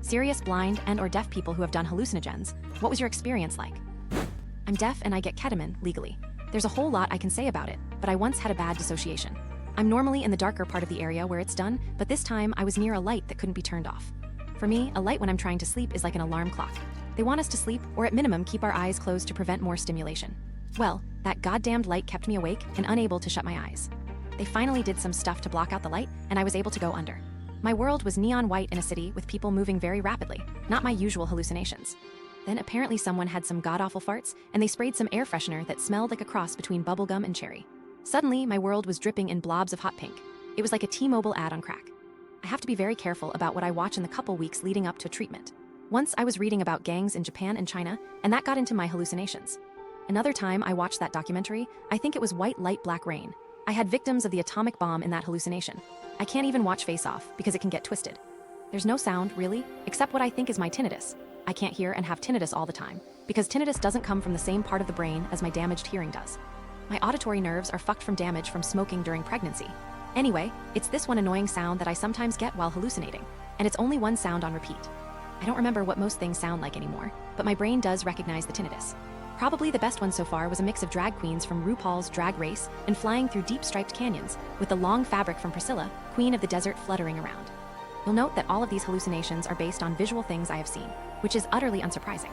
Serious blind and/or deaf people who have done hallucinogens, what was your experience like? I'm deaf and I get ketamine legally. There's a whole lot I can say about it, but I once had a bad dissociation. I'm normally in the darker part of the area where it's done, but this time I was near a light that couldn't be turned off. For me, a light when I'm trying to sleep is like an alarm clock. They want us to sleep, or at minimum keep our eyes closed to prevent more stimulation. Well, that goddamned light kept me awake and unable to shut my eyes. They finally did some stuff to block out the light, and I was able to go under. My world was neon white in a city with people moving very rapidly, not my usual hallucinations. Then apparently someone had some god-awful farts, and they sprayed some air freshener that smelled like a cross between bubblegum and cherry. Suddenly, my world was dripping in blobs of hot pink. It was like a T-Mobile ad on crack. I have to be very careful about what I watch in the couple weeks leading up to treatment. Once I was reading about gangs in Japan and China, and that got into my hallucinations. Another time I watched that documentary, I think it was White Light Black Rain. I had victims of the atomic bomb in that hallucination. I can't even watch Face Off because it can get twisted. There's no sound, really, except what I think is my tinnitus. I can't hear and have tinnitus all the time, because tinnitus doesn't come from the same part of the brain as my damaged hearing does. My auditory nerves are fucked from damage from smoking during pregnancy. Anyway, it's this one annoying sound that I sometimes get while hallucinating, and it's only one sound on repeat. I don't remember what most things sound like anymore, but my brain does recognize the tinnitus. Probably the best one so far was a mix of drag queens from RuPaul's Drag Race and flying through deep striped canyons, with the long fabric from Priscilla, Queen of the Desert, fluttering around. You'll note that all of these hallucinations are based on visual things I have seen, which is utterly unsurprising.